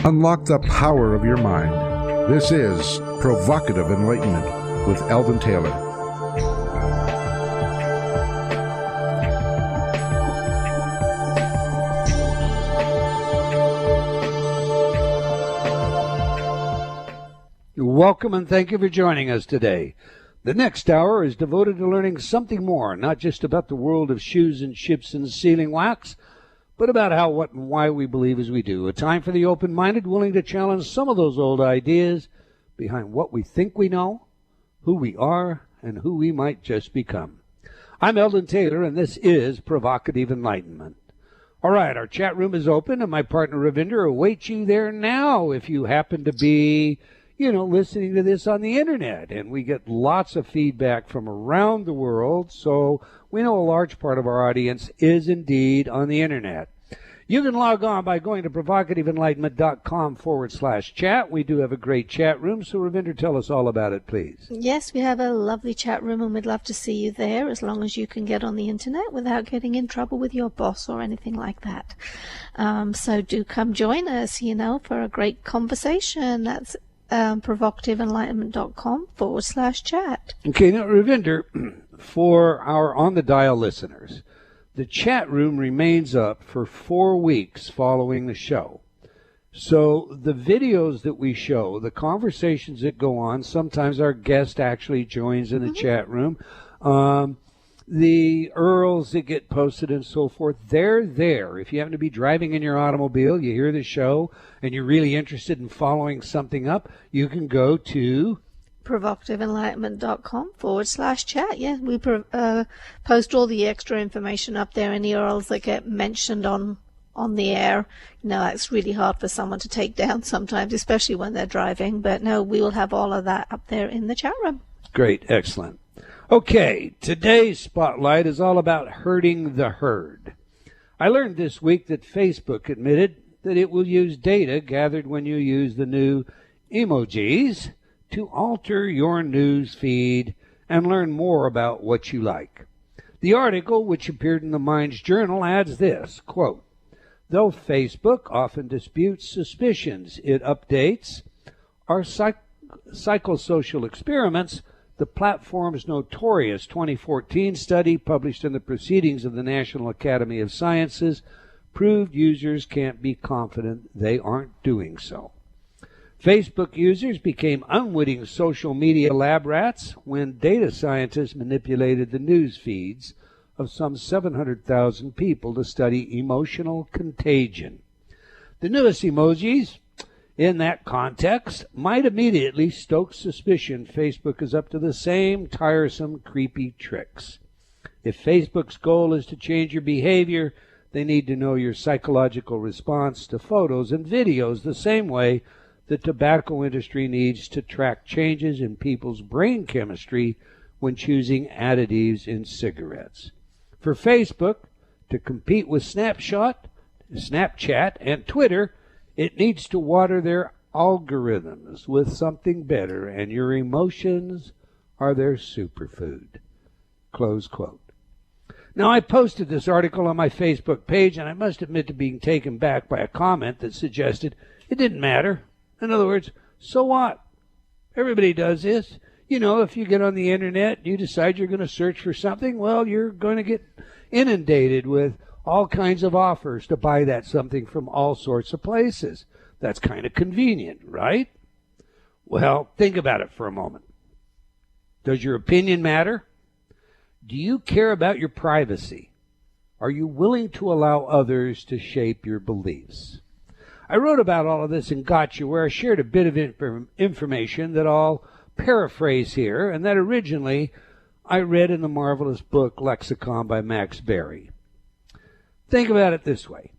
Unlock the power of your mind. This is Provocative Enlightenment with Eldon Taylor. Welcome and thank you for joining us today. The next hour is devoted to learning something more, not just about the world of shoes and ships and sealing wax, but about how, what, and why we believe as we do. A time for the open-minded, willing to challenge some of those old ideas behind what we think we know, who we are, and who we might just become. I'm Eldon Taylor, and this is Provocative Enlightenment. All right, our chat room is open, and my partner Ravinder awaits you there now if you happen to be listening to this on the internet. And we get lots of feedback from around the world, so we know a large part of our audience is indeed on the internet. You can log on by going to provocativeenlightenment.com/chat. We do have a great chat room, so Ravinder, tell us all about it, please. Yes, we have a lovely chat room, and we'd love to see you there as long as you can get on the internet without getting in trouble with your boss or anything like that. So do come join us, for a great conversation. That's provocativeenlightenment.com/chat. Okay, now, Ravinder, for our on-the-dial listeners, the chat room remains up for 4 weeks following the show. So the videos that we show, the conversations that go on, sometimes our guest actually joins in the chat room. The URLs that get posted and so forth, they're there. If you happen to be driving in your automobile, you hear the show, and you're really interested in following something up, you can go to provocativeenlightenment.com/chat. Yeah, we post all the extra information up there, any URLs that get mentioned on the air. It's really hard for someone to take down sometimes, especially when they're driving. But no, we will have all of that up there in the chat room. Great, excellent. Okay, today's spotlight is all about herding the herd. I learned this week that Facebook admitted that it will use data gathered when you use the new emojis to alter your news feed and learn more about what you like. The article, which appeared in the Minds Journal, adds this, quote, though Facebook often disputes suspicions it updates our psychosocial experiments, the platform's notorious 2014 study published in the Proceedings of the National Academy of Sciences proved users can't be confident they aren't doing so. Facebook users became unwitting social media lab rats when data scientists manipulated the news feeds of some 700,000 people to study emotional contagion. The newest emojis, in that context, might immediately stoke suspicion Facebook is up to the same tiresome, creepy tricks. If Facebook's goal is to change your behavior, they need to know your psychological response to photos and videos the same way the tobacco industry needs to track changes in people's brain chemistry when choosing additives in cigarettes. For Facebook to compete with Snapchat, and Twitter, it needs to water their algorithms with something better, and your emotions are their superfood. Close quote. Now, I posted this article on my Facebook page, and I must admit to being taken back by a comment that suggested it didn't matter. In other words, so what? Everybody does this. If you get on the internet and you decide you're going to search for something, well, you're going to get inundated with all kinds of offers to buy that something from all sorts of places. That's kind of convenient, right? Well, think about it for a moment. Does your opinion matter? Do you care about your privacy? Are you willing to allow others to shape your beliefs? I wrote about all of this in Gotcha, where I shared a bit of information that I'll paraphrase here, and that originally I read in the marvelous book Lexicon by Max Berry. Think about it this way.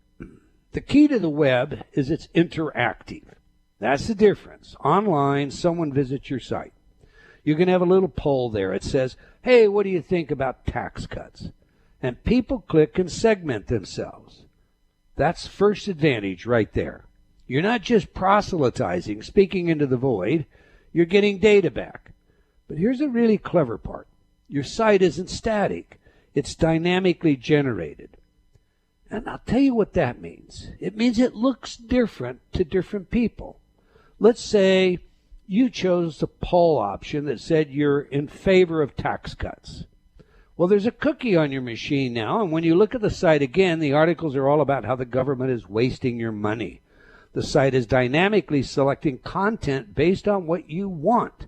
The key to the web is it's interactive. That's the difference. Online, someone visits your site. You can have a little poll there. It says, hey, what do you think about tax cuts? And people click and segment themselves. That's first advantage right there. You're not just proselytizing, speaking into the void. You're getting data back. But here's a really clever part. Your site isn't static. It's dynamically generated. And I'll tell you what that means. It means it looks different to different people. Let's say you chose the poll option that said you're in favor of tax cuts. Well, there's a cookie on your machine now, and when you look at the site again, the articles are all about how the government is wasting your money. The site is dynamically selecting content based on what you want.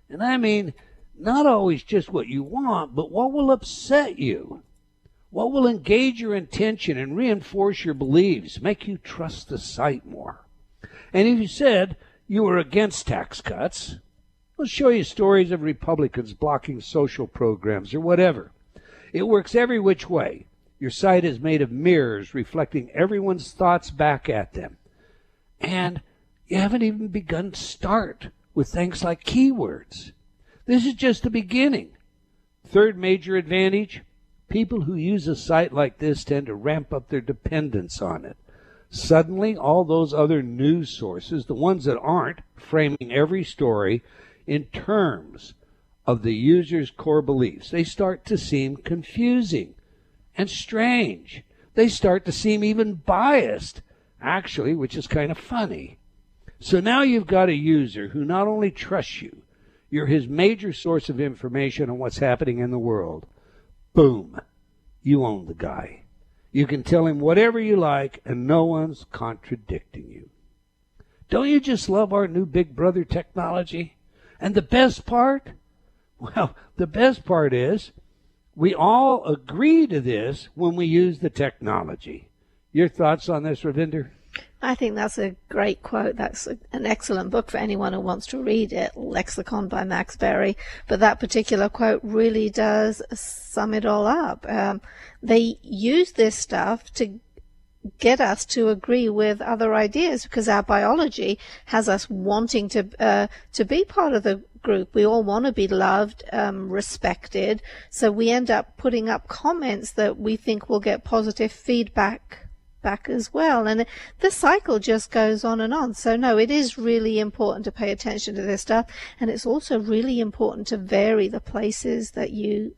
And I mean, not always just what you want, but what will upset you. What will engage your attention and reinforce your beliefs, make you trust the site more. And if you said you were against tax cuts, we'll show you stories of Republicans blocking social programs or whatever. It works every which way. Your site is made of mirrors reflecting everyone's thoughts back at them. And you haven't even begun to start with things like keywords. This is just the beginning. Third major advantage, people who use a site like this tend to ramp up their dependence on it. Suddenly, all those other news sources, the ones that aren't, framing every story in terms of the user's core beliefs, they start to seem confusing and strange. They start to seem even biased, actually, which is kind of funny. So now you've got a user who not only trusts you, you're his major source of information on what's happening in the world. Boom. You own the guy. You can tell him whatever you like, and no one's contradicting you. Don't you just love our new Big Brother technology? And the best part? Well, the best part is we all agree to this when we use the technology. Your thoughts on this, Ravinder? I think that's a great quote. That's an excellent book for anyone who wants to read it, Lexicon by Max Berry. But that particular quote really does sum it all up. They use this stuff to get us to agree with other ideas because our biology has us wanting to be part of the group. We all want to be loved, respected. So we end up putting up comments that we think will get positive feedback back as well, and the cycle just goes on and on. So no, it is really important to pay attention to this stuff, and it's also really important to vary the places that you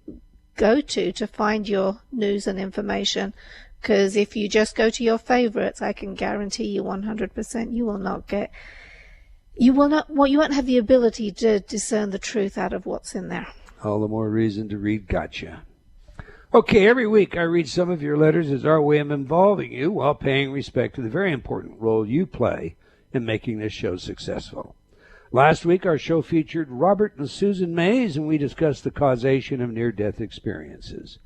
go to find your news and information, because if you just go to your favorites, I can guarantee you 100% you won't have the ability to discern the truth out of what's in there. All the more reason to read Gotcha. Okay, every week I read some of your letters as our way of involving you while paying respect to the very important role you play in making this show successful. Last week our show featured Robert and Susan Mays, and we discussed the causation of near-death experiences.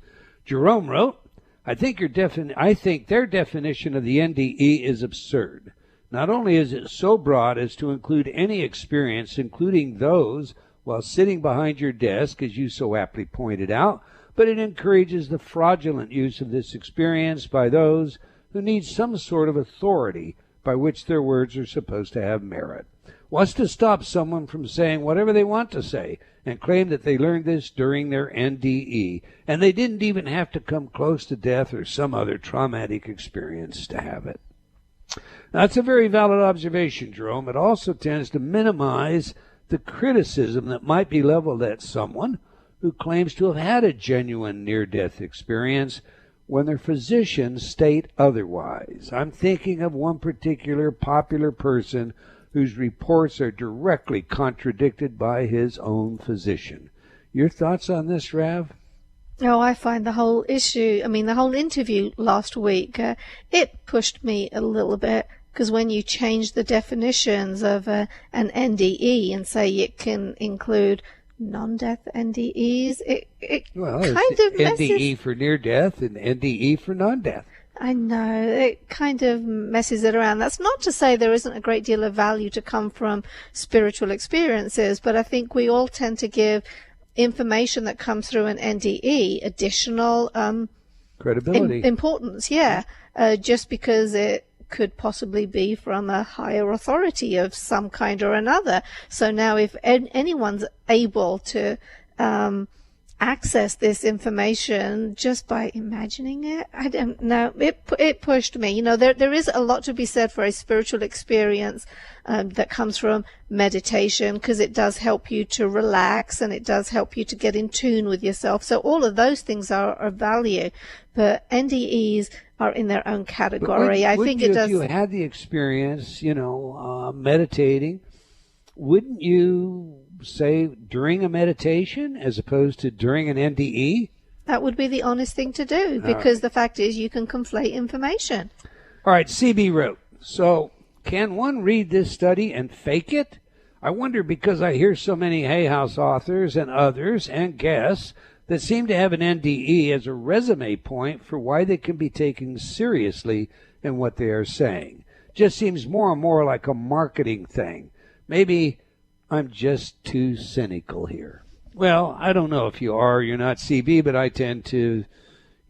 Jerome wrote, I think their definition of the NDE is absurd. Not only is it so broad as to include any experience, including those while sitting behind your desk, as you so aptly pointed out, but it encourages the fraudulent use of this experience by those who need some sort of authority by which their words are supposed to have merit. What's to stop someone from saying whatever they want to say and claim that they learned this during their NDE, and they didn't even have to come close to death or some other traumatic experience to have it? That's a very valid observation, Jerome. It also tends to minimize the criticism that might be leveled at someone who claims to have had a genuine near-death experience when their physicians state otherwise. I'm thinking of one particular popular person whose reports are directly contradicted by his own physician. Your thoughts on this, Rav? Oh, I find the whole the whole interview last week, it pushed me a little bit, because when you change the definitions of an NDE and say it can include non-death NDEs, it kind of messes... NDE for near-death and NDE for non-death. I know, it kind of messes it around. That's not to say there isn't a great deal of value to come from spiritual experiences, but I think we all tend to give information that comes through an NDE additional credibility, importance, just because it could possibly be from a higher authority of some kind or another. So now if anyone's able to access this information just by imagining it. I don't know. It pushed me. You know, there is a lot to be said for a spiritual experience that comes from meditation, because it does help you to relax and it does help you to get in tune with yourself. So all of those things are of value, but NDEs are in their own category. I think it does. If you had the experience, meditating, wouldn't you say during a meditation as opposed to during an NDE? That would be the honest thing to do, because the fact is you can conflate information. All right, CB wrote, so can one read this study and fake it? I wonder, because I hear so many Hay House authors and others and guests that seem to have an NDE as a resume point for why they can be taken seriously in what they are saying. Just seems more and more like a marketing thing. Maybe I'm just too cynical here. Well, I don't know if you are or you're not, CB, but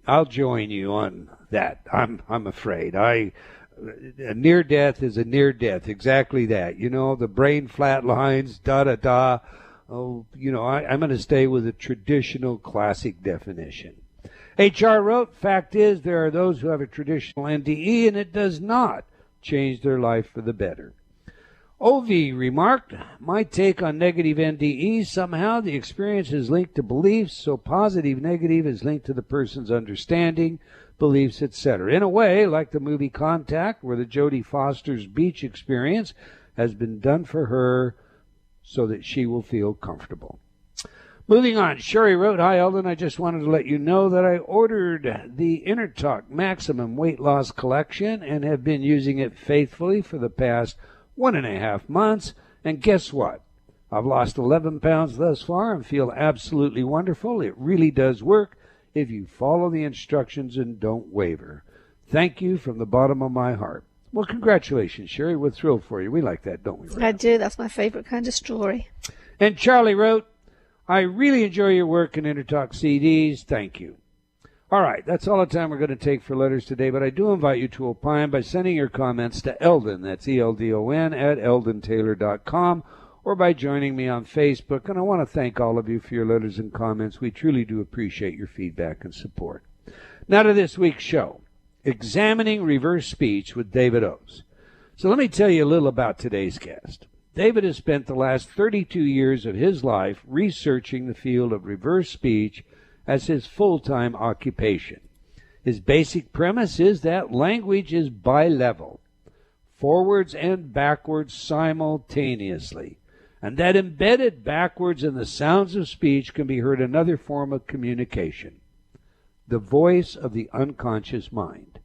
I'll join you on that. I'm afraid. A near death is a near death. Exactly that. The brain flatlines, da-da-da. Oh, I'm going to stay with a traditional classic definition. HR wrote, fact is there are those who have a traditional NDE and it does not change their life for the better. OV remarked, my take on negative NDEs, somehow the experience is linked to beliefs, so positive negative is linked to the person's understanding, beliefs, etc. In a way, like the movie Contact, where the Jodie Foster's beach experience has been done for her so that she will feel comfortable. Moving on, Sherry wrote, hi Eldon, I just wanted to let you know that I ordered the InnerTalk Maximum Weight Loss Collection and have been using it faithfully for the past 1.5 months, and guess what? I've lost 11 pounds thus far and feel absolutely wonderful. It really does work if you follow the instructions and don't waver. Thank you from the bottom of my heart. Well, congratulations, Sherry. We're thrilled for you. We like that, don't we, Ray? I do. That's my favorite kind of story. And Charlie wrote, I really enjoy your work in InnerTalk CDs. Thank you. All right, that's all the time we're going to take for letters today, but I do invite you to opine by sending your comments to Eldon, that's ELDON, at eldontaylor.com, or by joining me on Facebook. And I want to thank all of you for your letters and comments. We truly do appreciate your feedback and support. Now to this week's show, Examining Reverse Speech with David Oates. So let me tell you a little about today's guest. David has spent the last 32 years of his life researching the field of reverse speech as his full-time occupation. His basic premise is that language is bilevel, forwards and backwards simultaneously, and that embedded backwards in the sounds of speech can be heard another form of communication, the voice of the unconscious mind.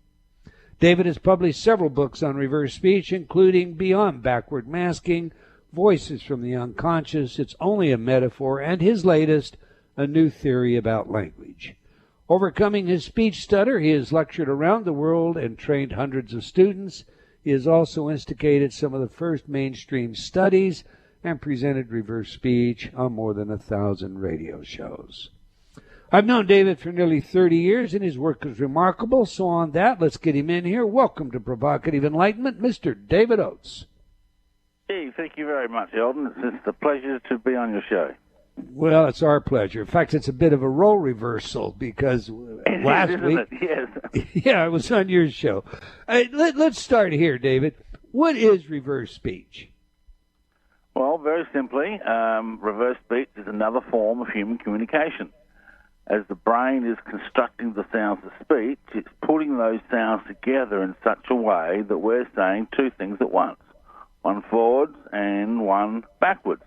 David has published several books on reverse speech, including Beyond Backward Masking, Voices from the Unconscious, It's Only a Metaphor, and his latest, A New Theory About Language. Overcoming his speech stutter, he has lectured around the world and trained hundreds of students. He has also instigated some of the first mainstream studies and presented reverse speech on more than 1,000 radio shows. I've known David for nearly 30 years, and his work is remarkable. So on that, let's get him in here. Welcome to Provocative Enlightenment, Mr. David Oates. Hey, thank you very much, Eldon. It's a pleasure to be on your show. Well, it's our pleasure. In fact, it's a bit of a role reversal because last week, yes. Yeah, I was on your show. Let's start here, David. What is reverse speech? Well, very simply, reverse speech is another form of human communication. As the brain is constructing the sounds of speech, it's putting those sounds together in such a way that we're saying two things at once, one forwards and one backwards.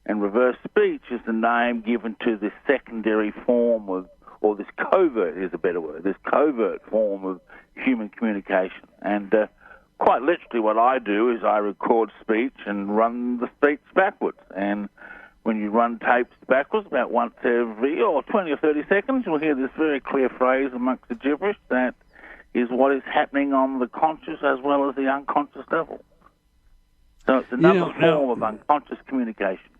And reverse speech is the name given to this secondary form of, or this covert is a better word, this covert form of human communication. And quite literally what I do is I record speech and run the speech backwards. And when you run tapes backwards about once every 20 or 30 seconds, you'll hear this very clear phrase amongst the gibberish that is what is happening on the conscious as well as the unconscious level. So it's another form of unconscious communication.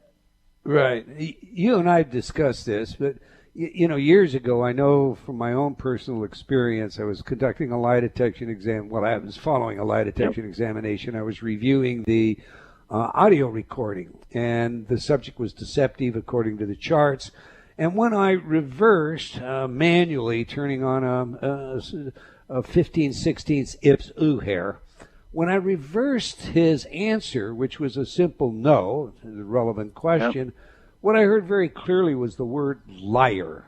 Right. You and I have discussed this, but, years ago, I know from my own personal experience, I was conducting a lie detection exam. Well, I was following a lie detection examination. I was reviewing the audio recording, and the subject was deceptive according to the charts. And when I reversed manually, turning on a 15/16 Ips ooh hair, when I reversed his answer, which was a simple no, the relevant question, what I heard very clearly was the word liar.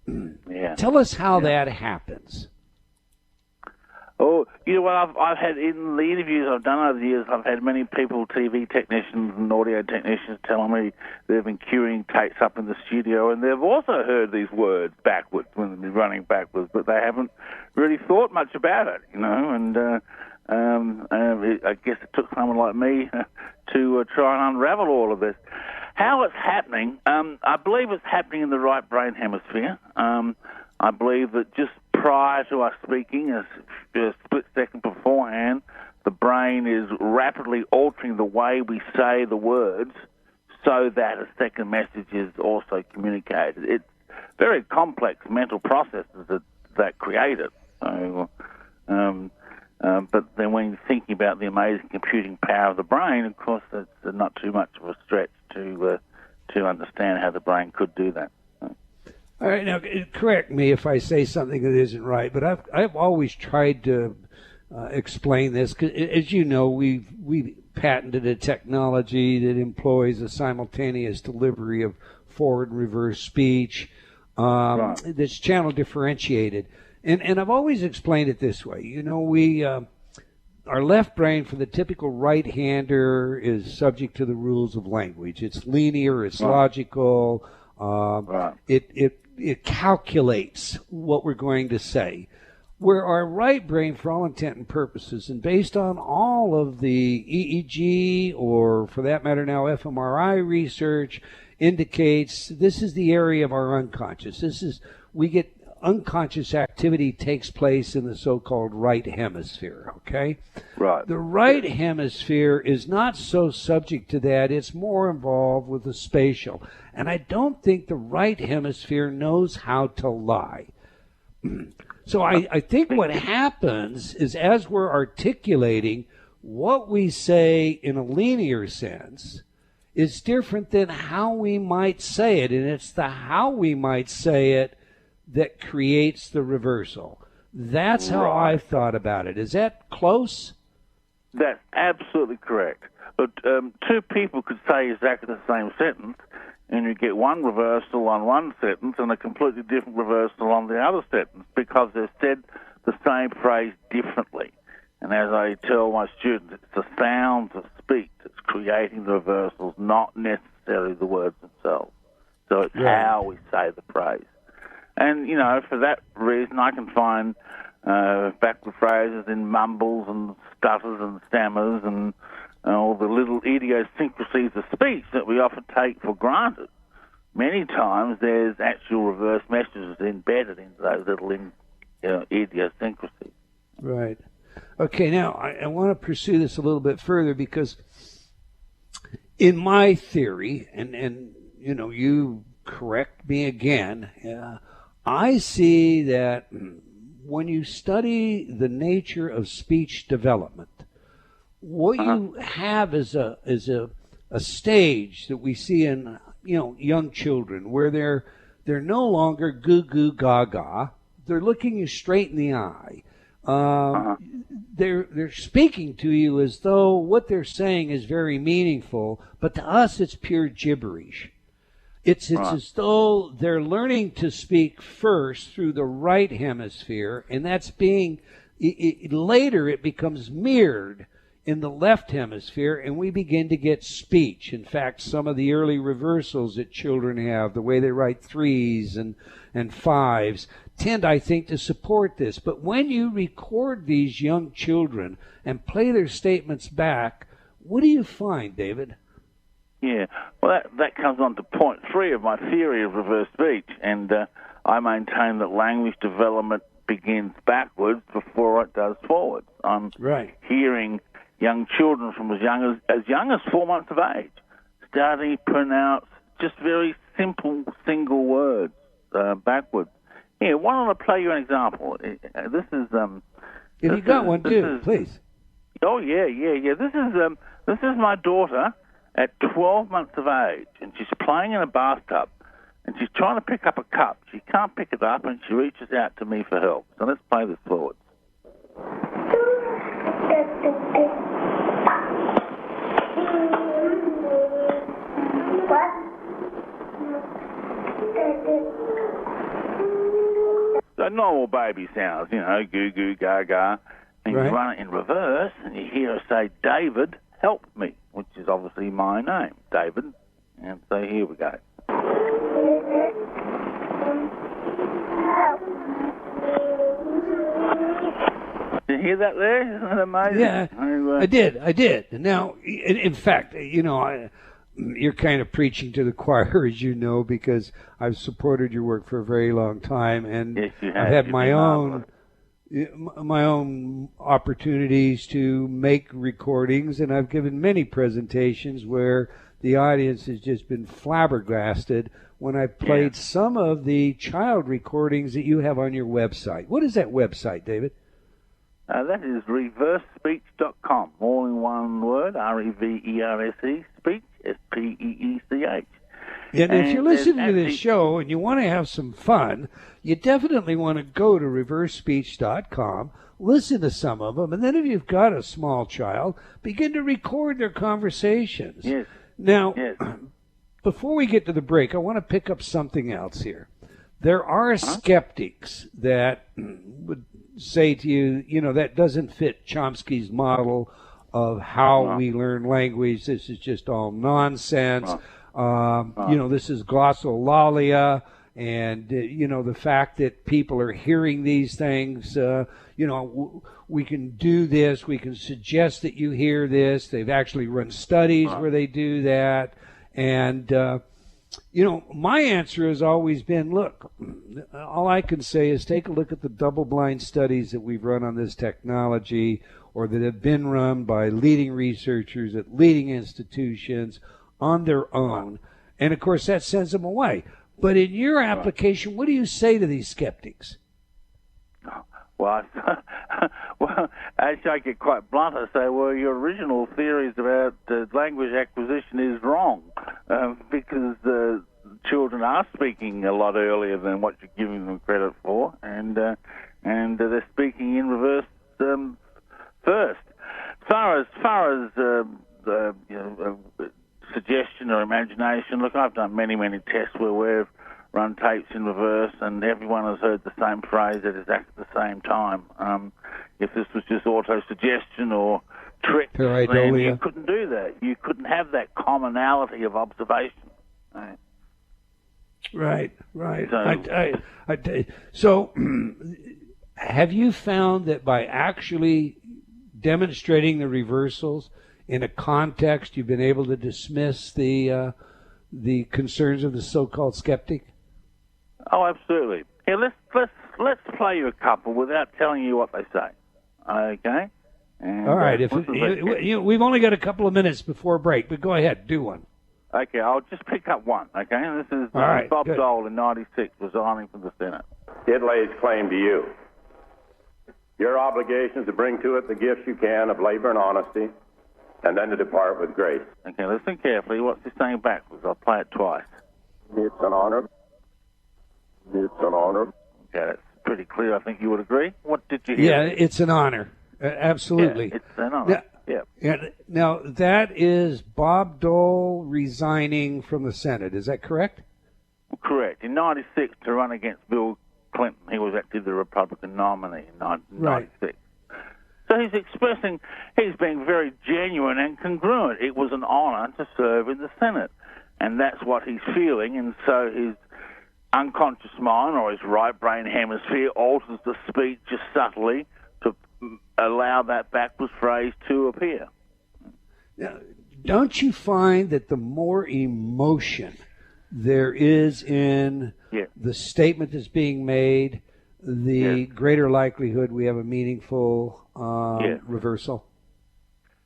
Yeah. Tell us how that happens. Oh, you know what? I've had in the interviews I've done over the years, I've had many people, TV technicians and audio technicians, telling me they've been queuing tapes up in the studio, and they've also heard these words backwards when they've been running backwards, but they haven't really thought much about it, you know. And I guess it took someone like me to try and unravel all of this. How it's happening, I believe it's happening in the right brain hemisphere. I believe that just prior to us speaking, a split second beforehand, the brain is rapidly altering the way we say the words so that a second message is also communicated. It's very complex mental processes that create it. So, but then when you're thinking about the amazing computing power of the brain, of course, it's not too much of a stretch to understand how the brain could do that. All right, now correct me if I say something that isn't right, but I've always tried to explain this. 'Cause as you know, we patented a technology that employs a simultaneous delivery of forward and reverse speech that's channel differentiated, and I've always explained it this way. You know, our left brain for the typical right-hander is subject to the rules of language. It's linear, it's logical. It calculates what we're going to say. Where our right brain, for all intent and purposes, and based on all of the EEG, or for that matter now fMRI research, indicates this is the area of our unconscious. Unconscious activity takes place in the so-called right hemisphere, okay? Right. The right hemisphere is not so subject to that. It's more involved with the spatial. And I don't think the right hemisphere knows how to lie. So I think what happens is as we're articulating what we say in a linear sense is different than how we might say it. And it's the how we might say it that creates the reversal. That's how I've thought about it. Is that close? That's absolutely correct. But two people could say exactly the same sentence, and you get one reversal on one sentence and a completely different reversal on the other sentence because they've said the same phrase differently. And as I tell my students, it's the sounds of speech that's creating the reversals, not necessarily the words themselves. So it's how we say the phrase. And, you know, for that reason, I can find backward phrases in mumbles and stutters and stammers and all the little idiosyncrasies of speech that we often take for granted. Many times there's actual reverse messages embedded into those little idiosyncrasies. Right. Okay, now I want to pursue this a little bit further because in my theory, and you know, you correct me again, I see that when you study the nature of speech development, what you have is a stage that we see in young children where they're no longer goo goo gaga. They're looking you straight in the eye. They're speaking to you as though what they're saying is very meaningful, but to us it's pure gibberish. It's as though they're learning to speak first through the right hemisphere, and that's later it becomes mirrored in the left hemisphere, and we begin to get speech. In fact, some of the early reversals that children have, the way they write 3s and 5s, tend, I think, to support this. But when you record these young children and play their statements back, what do you find, David? Yeah, well, that comes on to point 3 of my theory of reverse speech, and I maintain that language development begins backwards before it does forwards. I'm hearing young children from as young as 4 months of age starting to pronounce just very simple single words backwards. Yeah, why don't I play you an example? This is if you got one, do please. Oh yeah. This is my daughter at 12 months of age, and she's playing in a bathtub, and she's trying to pick up a cup. She can't pick it up, and she reaches out to me for help. So let's play this forward. So normal baby sounds, you know, goo goo gaga, and you run it in reverse, and you hear her say, "David, help me," which is obviously my name, David. And so here we go. Did you hear that there? Isn't that amazing? Yeah, I did. Now, in fact, you know, you're kind of preaching to the choir, as you know, because I've supported your work for a very long time, and yes, you have. I've had my own opportunities to make recordings, and I've given many presentations where the audience has just been flabbergasted when I played some of the child recordings that you have on your website. What is that website, David? That is reversespeech.com, all in one word, R-E-V-E-R-S-E, speech, S-P-E-E-C-H. And if you're listening to this show and you want to have some fun, you definitely want to go to reversespeech.com, listen to some of them, and then if you've got a small child, begin to record their conversations. Yes. Now, before we get to the break, I want to pick up something else here. There are skeptics that would say to you, you know, that doesn't fit Chomsky's model of how we learn language. This is just all nonsense. You know, this is glossolalia, and, you know, the fact that people are hearing these things, you know, we can do this, we can suggest that you hear this. They've actually run studies where they do that. And, you know, my answer has always been, look, all I can say is take a look at the double-blind studies that we've run on this technology, or that have been run by leading researchers at leading institutions on their own. And, of course, that sends them away. But in your application, what do you say to these skeptics? Well, actually, I get quite blunt. I say, well, your original theories about language acquisition is wrong, because children are speaking a lot earlier than what you're giving them credit for, and they're speaking in reverse first. As far as suggestion or imagination, look, I've done many tests where we've run tapes in reverse, and everyone has heard the same phrase at exactly the same time. If this was just auto-suggestion or tricks, then you couldn't do that. You couldn't have that commonality of observation. Right. So, have you found that by actually demonstrating the reversals in a context, you've been able to dismiss the concerns of the so-called skeptic? Oh, absolutely. Here, let's play you a couple without telling you what they say. Okay. And, all right. We've only got a couple of minutes before break, but go ahead, do one. Okay, I'll just pick up one. Okay, this is Bob Dole in '96, resigning from the Senate. It lays claim to you. Your obligation is to bring to it the gifts you can of labor and honesty, and then to depart with grace. Okay, listen carefully. What's he saying backwards? I'll play it twice. It's an honor. It's an honor. Okay, that's pretty clear. I think you would agree. What did you hear? Yeah, it's an honor. Absolutely. Yeah, it's an honor. Yeah. Now, that is Bob Dole resigning from the Senate. Is that correct? Correct. In '96, to run against Bill Clinton, he was actually the Republican nominee in '96. So he's being very genuine and congruent. It was an honor to serve in the Senate, and that's what he's feeling, and so his unconscious mind, or his right brain hemisphere, alters the speech just subtly to allow that backwards phrase to appear. Now, don't you find that the more emotion there is in the statement that's being made, the greater likelihood we have a meaningful reversal?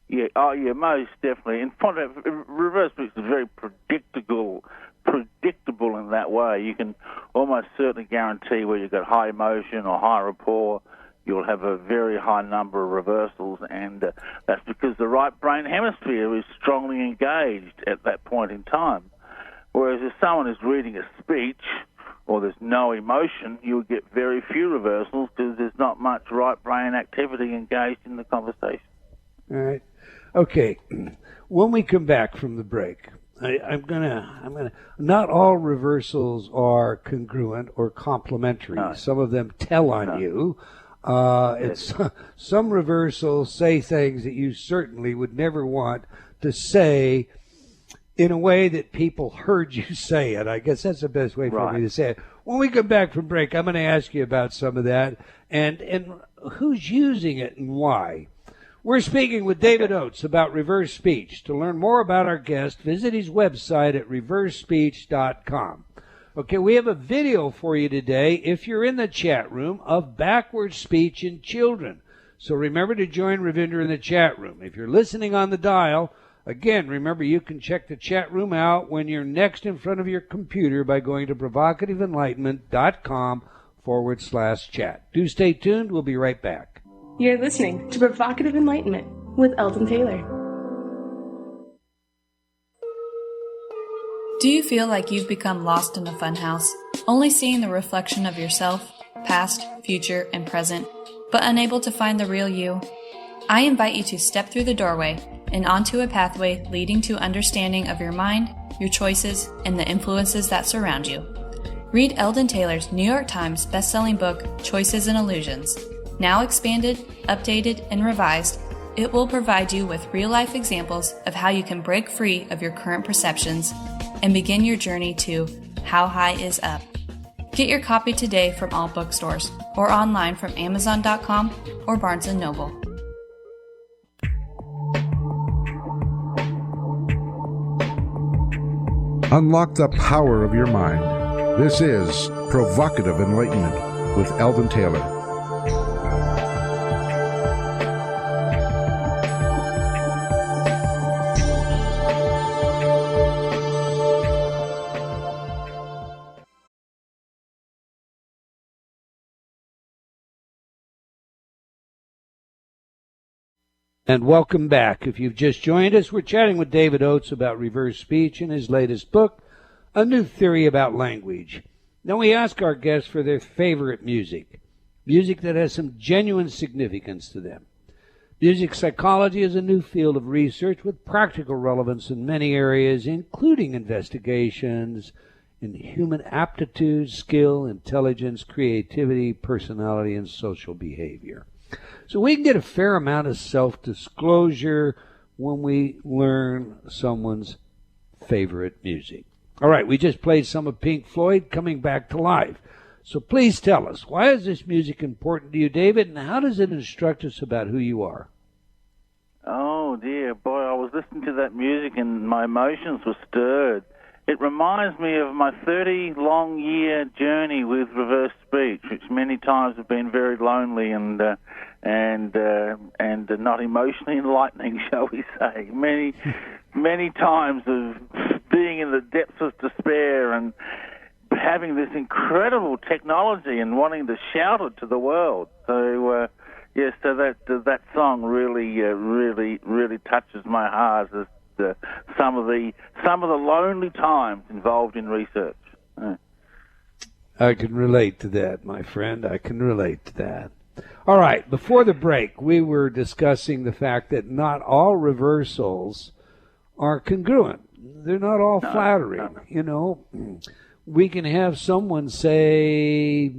Yeah, most definitely. In front of reverse speech is very predictable in that way. You can almost certainly guarantee where you've got high emotion or high rapport, you'll have a very high number of reversals, and that's because the right brain hemisphere is strongly engaged at that point in time. Whereas Whereas if someone is reading a speech or there's no emotion, you'll get very few reversals because there's not much right brain activity engaged in the conversation. All right. Okay. When we come back from the break, I'm gonna. Not all reversals are congruent or complementary. No. Some of them tell on you. It's some reversals say things that you certainly would never want to say in a way that people heard you say it. I guess that's the best way for me to say it. When we come back from break, I'm going to ask you about some of that and who's using it and why. We're speaking with David Oates about reverse speech. To learn more about our guest, visit his website at reversespeech.com. Okay, we have a video for you today, if you're in the chat room, of backward speech in children. So remember to join Ravinder in the chat room. If you're listening on the dial, again, remember you can check the chat room out when you're next in front of your computer by going to provocativeenlightenment.com/chat. Do stay tuned. We'll be right back. You're listening to Provocative Enlightenment with Eldon Taylor. Do you feel like you've become lost in a funhouse, only seeing the reflection of yourself, past, future, and present, but unable to find the real you? I invite you to step through the doorway and onto a pathway leading to understanding of your mind, your choices, and the influences that surround you. Read Eldon Taylor's New York Times bestselling book, Choices and Illusions. Now expanded, updated, and revised, it will provide you with real-life examples of how you can break free of your current perceptions and begin your journey to How High Is Up. Get your copy today from all bookstores or online from Amazon.com or Barnes & Noble. Unlock the power of your mind. This is Provocative Enlightenment with Eldon Taylor. And welcome back. If you've just joined us, we're chatting with David Oates about reverse speech in his latest book, A New Theory About Language. Now we ask our guests for their favorite music that has some genuine significance to them. Music psychology is a new field of research with practical relevance in many areas, including investigations in human aptitude, skill, intelligence, creativity, personality, and social behavior. So we can get a fair amount of self-disclosure when we learn someone's favorite music. All right, we just played some of Pink Floyd coming back to life. So please tell us, why is this music important to you, David, and how does it instruct us about who you are? Oh, dear. Boy, I was listening to that music and my emotions were stirred. It reminds me of my 30-long-year journey with reverse speech, which many times have been very lonely and not emotionally enlightening, shall we say. Many times of being in the depths of despair and having this incredible technology and wanting to shout it to the world. So, yes, so that song really touches my heart as some of the lonely times involved in research. I can relate to that, my friend. I can relate to that. All right, before the break, we were discussing the fact that not all reversals are congruent. They're not all flattering. No. You know, we can have someone say,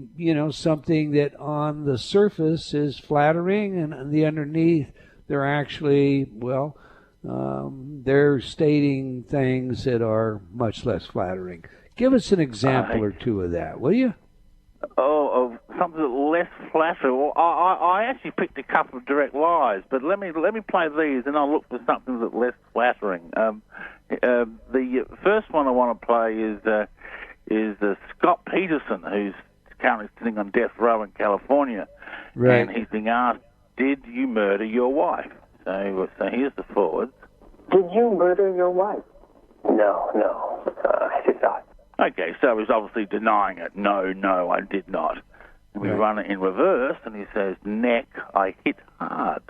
something that on the surface is flattering, and on the underneath, they're actually, they're stating things that are much less flattering. Give us an example or two of that, will you? Of something that's less flattering. Well, I actually picked a couple of direct lies, but let me play these, and I'll look for something that's less flattering. The first one I want to play is Scott Peterson, who's currently sitting on death row in California, and he's being asked, "Did you murder your wife?" So here's the forwards. Did you murder your wife? No, I did not. Okay, so he's obviously denying it. No, I did not. And we run it in reverse, and he says, "Neck, I hit hard."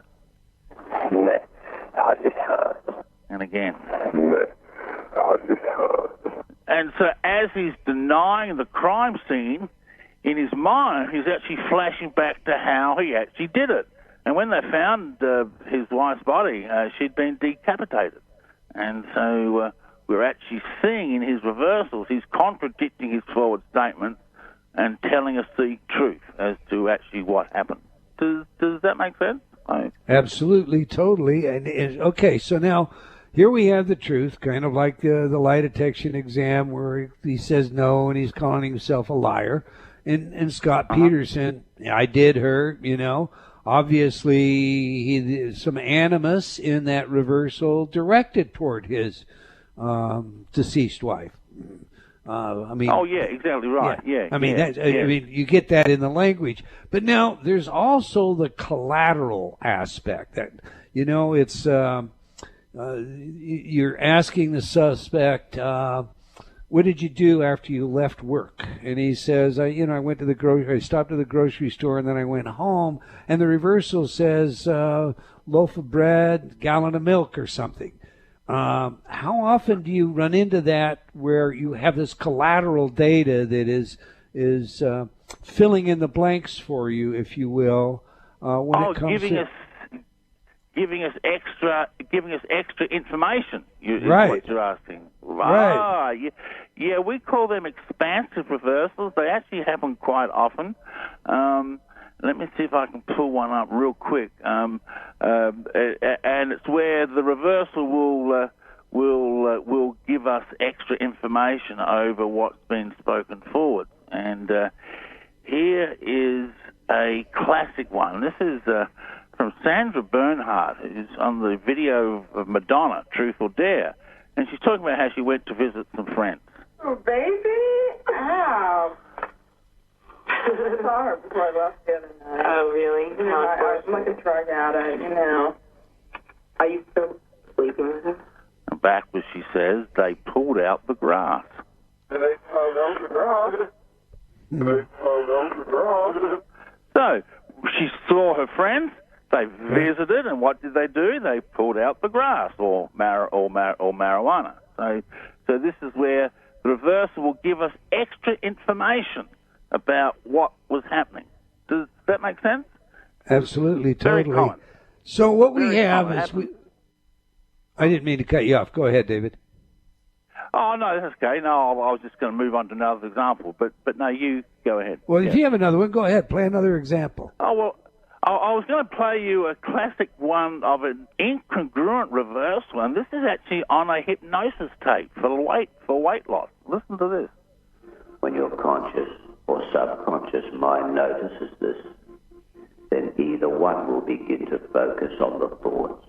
Neck, I hit hard. And again. Neck, I hit hard. And so as he's denying the crime scene, in his mind, he's actually flashing back to how he actually did it. And when they found his wife's body, she'd been decapitated. And so we're actually seeing in his reversals, he's contradicting his forward statements and telling us the truth as to actually what happened. Does that make sense? Absolutely, totally. And okay, so now here we have the truth, kind of like the lie detection exam where he says no and he's calling himself a liar. And Scott Peterson, I did her, obviously some animus in that reversal directed toward his deceased wife. Oh yeah, exactly right. Yeah. I mean, you get that in the language, but now there's also the collateral aspect that it's you're asking the suspect, what did you do after you left work? And he says, I went to I stopped at the grocery store and then I went home. And the reversal says loaf of bread, gallon of milk, or something. How often do you run into that where you have this collateral data that is filling in the blanks for you, if you will, when it comes giving us extra information. Right. Is what you're asking. Right. Yeah, we call them expansive reversals. They actually happen quite often. Let me see if I can pull one up real quick. And it's where the reversal will give us extra information over what's been spoken forward. And here is a classic one. This is from Sandra Bernhardt, who's on the video of Madonna, Truth or Dare. And she's talking about how she went to visit some friends. Oh, baby? Ow. I saw her before I left the other night. Oh, really? I was like a drug addict, Are you still sleeping with her? And backwards, she says, they pulled out the grass. They pulled out the grass. They pulled out the grass. So, she saw her friends, they visited, and what did they do? They pulled out the grass, or marijuana. So this is where the reversal will give us extra information about what was happening. Does that make sense? Absolutely, Very totally. common. So what we Very have common. is I didn't mean to cut you off. Go ahead, David. Oh, no, that's okay. No, I was just going to move on to another example. But no, you go ahead. Well, if you have another one, go ahead. Play another example. Oh, well, I was going to play you a classic one of an incongruent reversal, and this is actually on a hypnosis tape for weight loss. Listen to this. When your conscious or subconscious mind notices this, then either one will begin to focus on the thoughts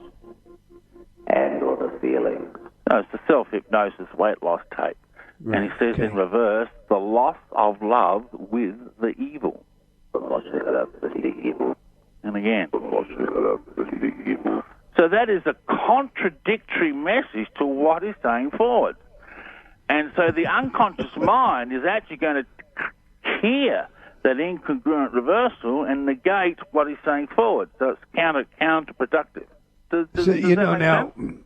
and or the feelings. No, it's the self-hypnosis weight loss tape. Right. And he says in reverse, the loss of love with the evil. The loss of love with the evil. And again. The loss of love with the evil. So that is a contradictory message to what he's saying forward. And so the unconscious mind is actually going to hear that incongruent reversal and negate what he's saying forward. So it's counterproductive. Does that make sense?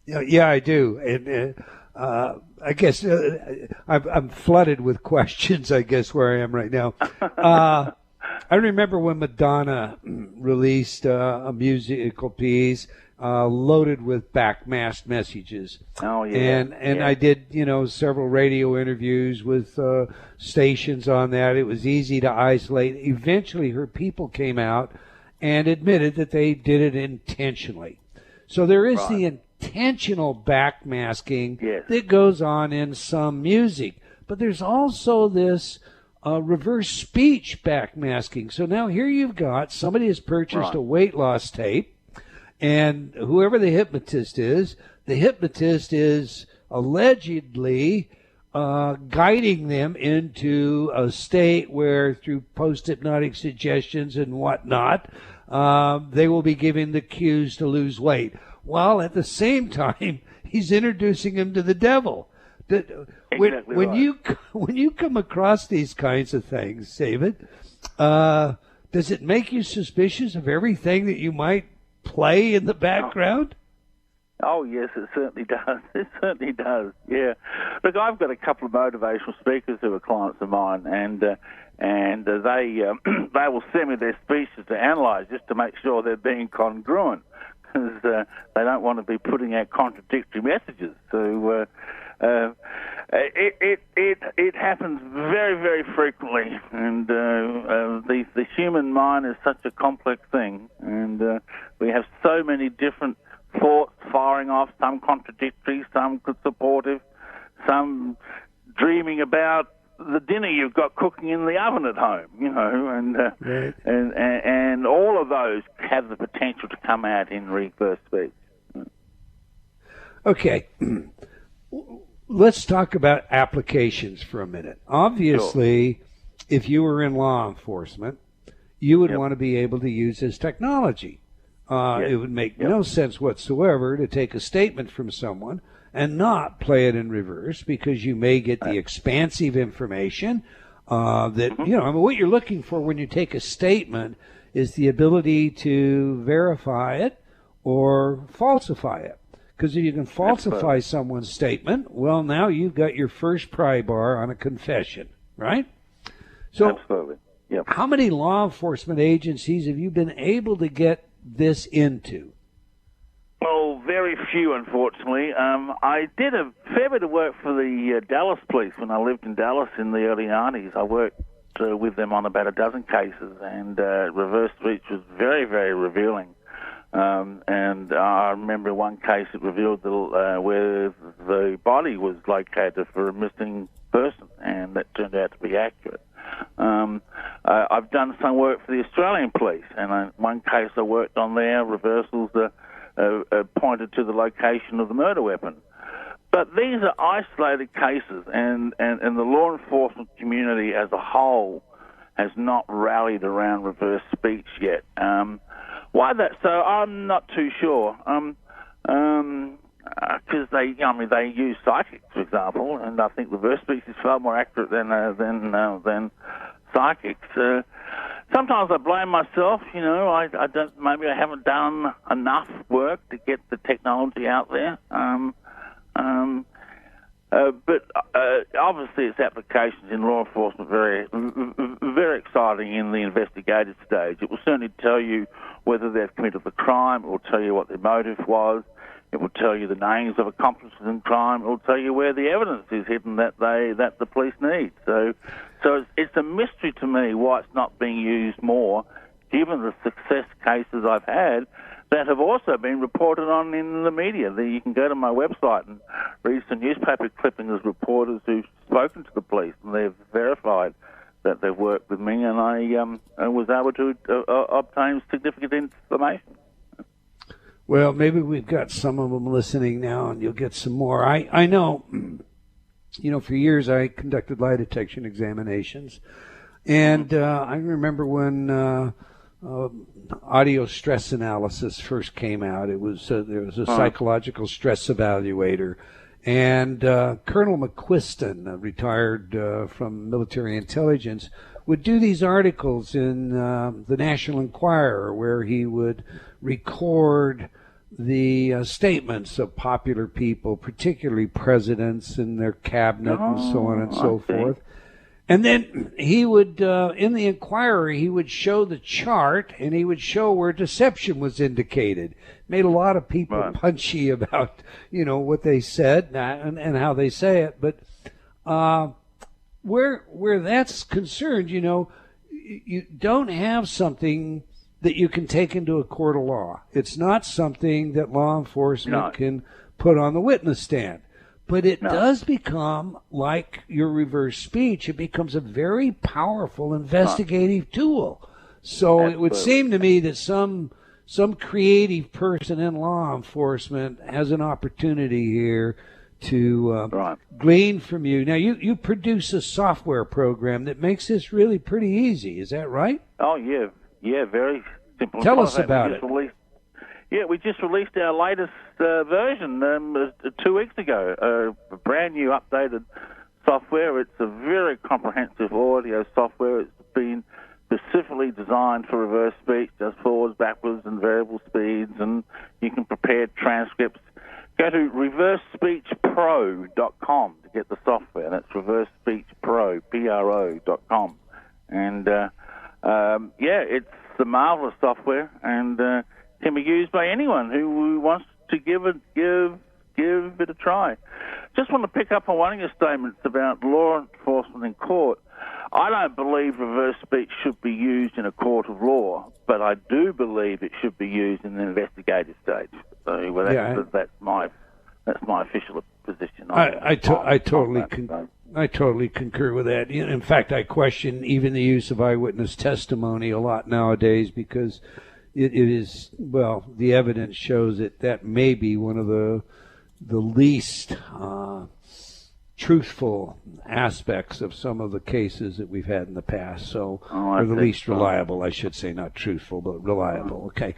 Yeah, I do. And I guess I'm flooded with questions, I guess, where I am right now. I remember when Madonna released a musical piece loaded with backmasked messages. Oh, yeah. And I did, several radio interviews with stations on that. It was easy to isolate. Eventually, her people came out and admitted that they did it intentionally. So there is the intentional backmasking that goes on in some music. But there's also this reverse speech backmasking. So now here you've got somebody has purchased a weight loss tape, and whoever the hypnotist is allegedly guiding them into a state where, through post-hypnotic suggestions and whatnot, they will be given the cues to lose weight, while at the same time he's introducing them to the devil. When you come across these kinds of things, David, does it make you suspicious of everything that you might play in the background? Oh, yes, it certainly does. It certainly does, yeah. Look, I've got a couple of motivational speakers who are clients of mine, and they they will send me their speeches to analyse just to make sure they're being congruent, because they don't want to be putting out contradictory messages. So it happens very, very frequently, and the human mind is such a complex thing, and we have so many different thoughts firing off, some contradictory, some supportive, some dreaming about the dinner you've got cooking in the oven at home, Right. and all of those have the potential to come out in reverse speech. Okay. Let's talk about applications for a minute. Obviously, if you were in law enforcement, you would want to be able to use this technology. It would make no sense whatsoever to take a statement from someone and not play it in reverse, because you may get the expansive information that, what you're looking for when you take a statement is the ability to verify it or falsify it. Because if you can falsify someone's statement, well, now you've got your first pry bar on a confession, right? So, absolutely. Yep. How many law enforcement agencies have you been able to get this into? Well, very few, unfortunately. I did a fair bit of work for the Dallas police when I lived in Dallas in the early 90s. I worked with them on about a dozen cases, and reverse speech was very, very revealing. And I remember one case that revealed where the body was located for a missing person, and that turned out to be accurate. I've done some work for the Australian police, and one case I worked on there, reversals pointed to the location of the murder weapon. But these are isolated cases, and the law enforcement community as a whole has not rallied around reverse speech yet. Why that so? I'm not too sure. Because they use psychics, for example, and I think reverse speech is far more accurate than psychics. Sometimes I blame myself. I don't. Maybe I haven't done enough work to get the technology out there. But obviously, its applications in law enforcement very, very exciting in the investigative stage. It will certainly tell you whether they've committed the crime. It will tell you what their motive was. It will tell you the names of accomplices in crime. It will tell you where the evidence is hidden that the police need. So it's a mystery to me why it's not being used more, given the success cases I've had that have also been reported on in the media. You can go to my website and read some newspaper clippings of reporters who've spoken to the police, and they've verified that they've worked with me, and I was able to obtain significant information. Well, maybe we've got some of them listening now, and you'll get some more. I know, for years I conducted lie detection examinations, and I remember when audio stress analysis first came out. There was a psychological stress evaluator, and Colonel McQuiston, retired from military intelligence, would do these articles in the National Enquirer where he would record the statements of popular people, particularly presidents and their cabinet and so on and so forth. And then he would, in the Enquirer, he would show the chart, and he would show where deception was indicated. Made a lot of people punchy about, what they said and how they say it. But where that's concerned, you don't have something that you can take into a court of law. It's not something that law enforcement can put on the witness stand. But it does become, like your reverse speech, it becomes a very powerful investigative tool. So Absolutely. It would seem to me that some creative person in law enforcement has an opportunity here to glean from you. Now, you produce a software program that makes this really pretty easy. Is that right? Oh, yeah. Yeah, very simple. Tell us about it. We just released our latest version 2 weeks ago, a brand new updated software. It's a very comprehensive audio software. It's been specifically designed for reverse speech, does forwards, backwards, and variable speeds, and you can prepare transcripts. Go to reversespeechpro.com to get the software. That's reversespeechpro, Pro.com. And, it's a marvelous software and can be used by anyone who wants to give it a try. Just want to pick up on one of your statements about law enforcement in court. I don't believe reverse speech should be used in a court of law, but I do believe it should be used in the investigative stage. So that's my official position. I totally concur with that. In fact, I question even the use of eyewitness testimony a lot nowadays because it is, well, the evidence shows that may be one of the least truthful aspects of some of the cases that we've had in the past. So, or the least reliable, I should say, not truthful, but reliable. Okay.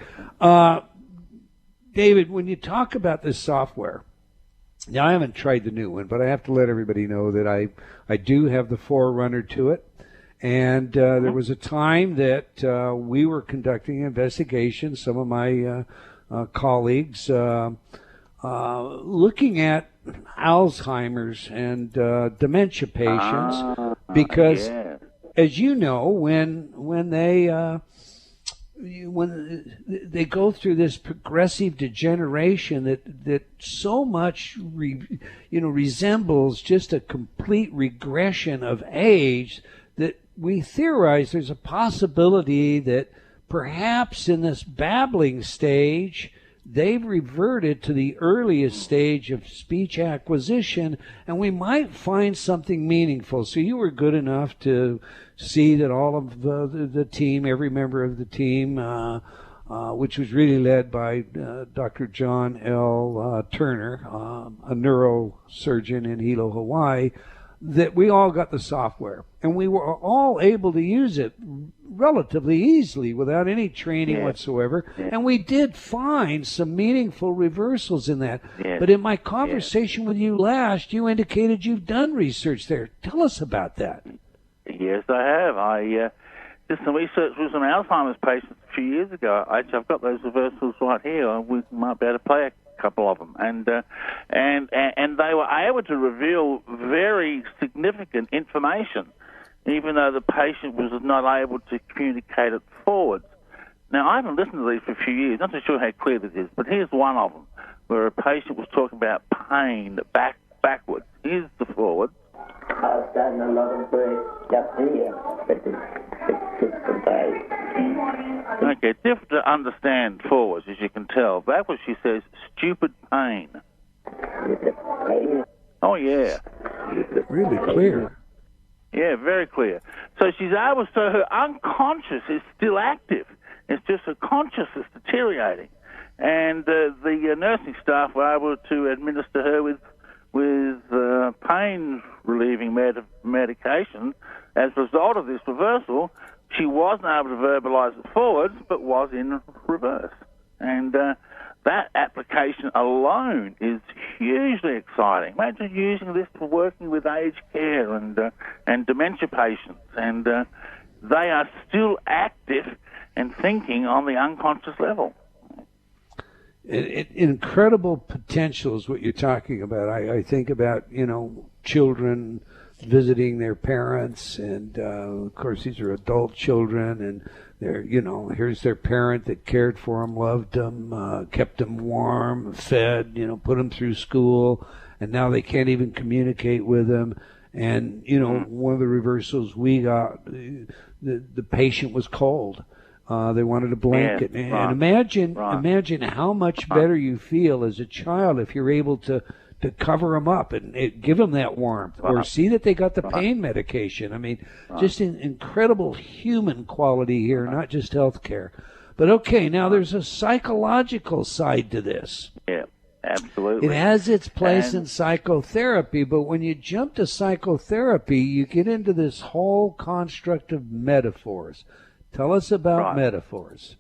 David, when you talk about this software, now I haven't tried the new one, but I have to let everybody know that I do have the forerunner to it. And there was a time that we were conducting an investigation, some of my colleagues, looking at Alzheimer's and dementia patients, because, as you know, when they go through this progressive degeneration that so much resembles just a complete regression of age, that we theorize there's a possibility that perhaps in this babbling stage they've reverted to the earliest stage of speech acquisition, and we might find something meaningful. So you were good enough to see that all of the team, every member of the team, which was really led by Dr. John L. Turner, a neurosurgeon in Hilo, Hawaii, that we all got the software. And we were all able to use it relatively easily without any training whatsoever. And we did find some meaningful reversals in that. But in my conversation with you last, you indicated you've done research there. Tell us about that. Yes, I have. I did some research with some Alzheimer's patients a few years ago. I've got those reversals right here. We might be able to play a couple of them. And they were able to reveal very significant information, even though the patient was not able to communicate it forwards. Now, I haven't listened to these for a few years. Not too sure how clear this is, but here's one of them, where a patient was talking about pain backwards. Here's the forward. I've done a lot of work up here, but it's today. Okay, difficult to understand forwards, as you can tell. Backwards, she says, stupid pain. Oh, yeah. Really clear. Yeah, very clear. So she's able, so her unconscious is still active. It's just her consciousness deteriorating. And the nursing staff were able to administer her with pain-relieving medication. As a result of this reversal, she wasn't able to verbalize it forwards, but was in reverse. And that application alone is hugely exciting. Imagine using this for working with aged care and dementia patients, and they are still active and thinking on the unconscious level. Incredible potential is what you're talking about. I think about, children visiting their parents, and of course these are adult children, and they're, here's their parent that cared for them, loved them, kept them warm, fed, put them through school, and now they can't even communicate with them. And, one of the reversals we got, the patient was cold. They wanted a blanket. And imagine how much better you feel as a child if you're able to cover them up and give them that warmth, or see that they got the pain medication. I mean, just an incredible human quality here, not just health care. But okay, now there's a psychological side to this. Yeah, absolutely. It has its place in psychotherapy, but when you jump to psychotherapy, you get into this whole construct of metaphors. Tell us about metaphors.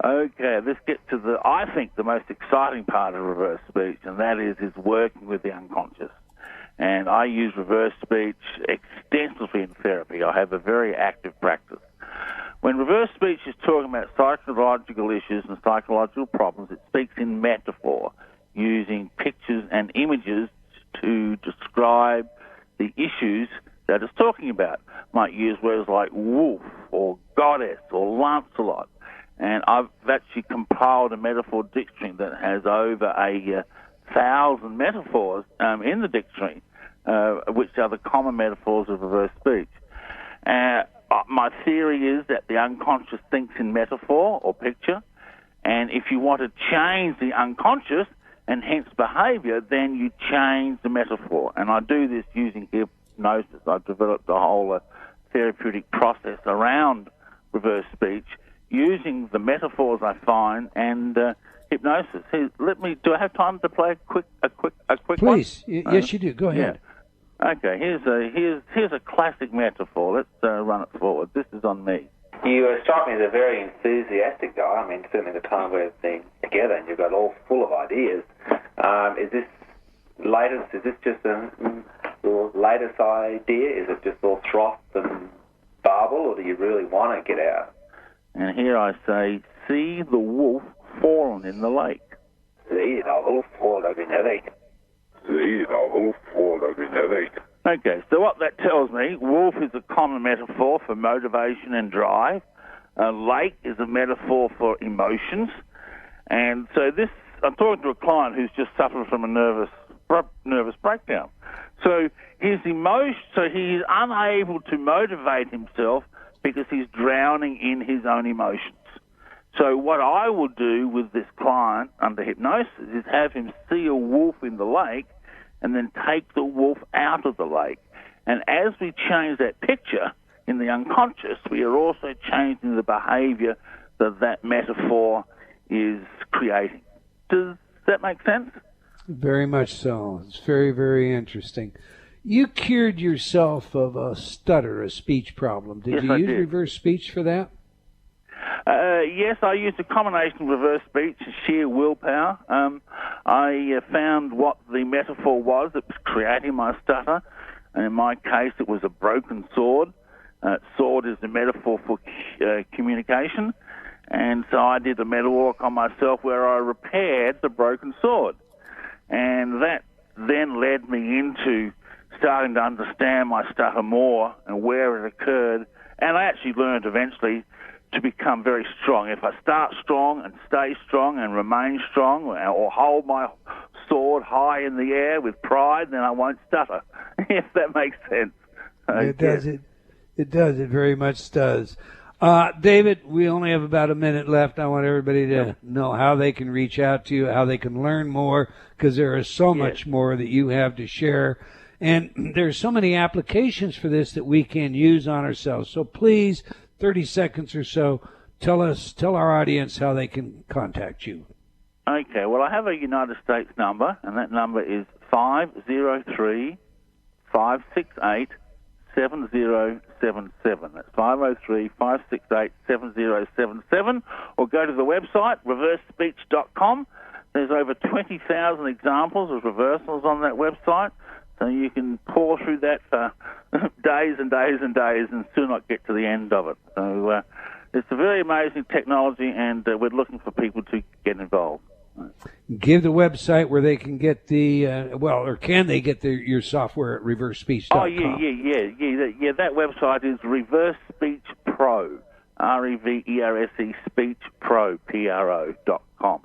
Okay, let's get to I think the most exciting part of reverse speech, and that is working with the unconscious. And I use reverse speech extensively in therapy. I have a very active practice. When reverse speech is talking about psychological issues and psychological problems, it speaks in metaphor, using pictures and images to describe the issues that it's talking about. Might use words like wolf or goddess or Lancelot. And I've actually compiled a metaphor dictionary that has over 1,000 metaphors in the dictionary, which are the common metaphors of reverse speech. My theory is that the unconscious thinks in metaphor or picture, and if you want to change the unconscious and hence behavior, then you change the metaphor. And I do this using hypnosis. I've developed a whole therapeutic process around reverse speech using the metaphors I find and hypnosis. Hey, do I have time to play a quick Please. one? Yes, you do. Go ahead. Yeah. Okay, here's a classic metaphor. Let's run it forward. This is on me. You strike me as a very enthusiastic guy. I mean, certainly the time we've been together and you've got all full of ideas. Is this latest? Is this just your latest idea? Is it just all froth and barble, or do you really want to get out? And here I say, see the wolf fallen in the lake. See the wolf fallen in the lake. See the wolf fallen in the lake. Okay, so what that tells me, wolf is a common metaphor for motivation and drive. Lake is a metaphor for emotions. And so I'm talking to a client who's just suffered from a nervous breakdown. So he's unable to motivate himself because he's drowning in his own emotions. So what I will do with this client under hypnosis is have him see a wolf in the lake and then take the wolf out of the lake. And as we change that picture in the unconscious, we are also changing the behavior that metaphor is creating. Does that make sense? Very much so. It's very, very interesting. You cured yourself of a stutter, a speech problem. Did you use reverse speech for that? Yes, I used a combination of reverse speech and sheer willpower. I found what the metaphor was that was creating my stutter. And in my case, it was a broken sword. Sword is the metaphor for communication. And so I did a mental walk on myself where I repaired the broken sword. And that then led me into starting to understand my stutter more and where it occurred. And I actually learned eventually to become very strong. If I start strong and stay strong and remain strong, or hold my sword high in the air with pride, then I won't stutter, if that makes sense. It does. It does. It very much does. David, we only have about a minute left. I want everybody to know how they can reach out to you, how they can learn more, because there is so much more that you have to share. And there's so many applications for this that we can use on ourselves. So please, 30 seconds or so, tell our audience how they can contact you. Okay, well, I have a United States number, and that number is 503-568-7077. That's 503-568-7077. Or go to the website, reversespeech.com. There's over 20,000 examples of reversals on that website. So you can pour through that for days and days and days and still not get to the end of it. So it's a very amazing technology, and we're looking for people to get involved. Give the website where they can get can they get your software at reversespeech.com? Oh, yeah. That website is Reverse Speech Pro, REVERSE Speech Pro, PRO.com.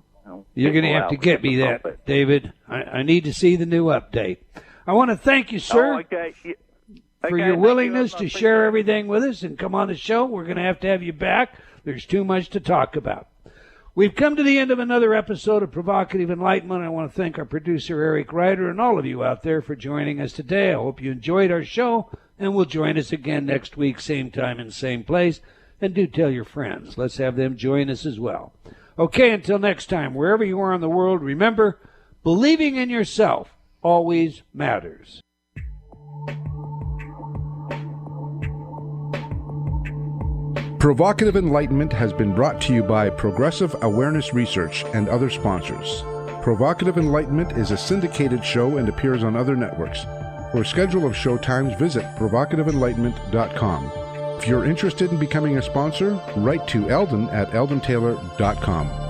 You're going to have to get me that, David. I need to see the new update. I want to thank you, sir, for your willingness to share everything with us and come on the show. We're going to have you back. There's too much to talk about. We've come to the end of another episode of Provocative Enlightenment. I want to thank our producer, Eric Ryder, and all of you out there for joining us today. I hope you enjoyed our show, and will join us again next week, same time and same place. And do tell your friends. Let's have them join us as well. Okay, until next time, wherever you are in the world, remember, believing in yourself always matters. Provocative Enlightenment has been brought to you by Progressive Awareness Research and other sponsors. Provocative Enlightenment is a syndicated show and appears on other networks. For a schedule of show times, visit provocativeenlightenment.com. If you're interested in becoming a sponsor, write to Eldon at eldontaylor.com.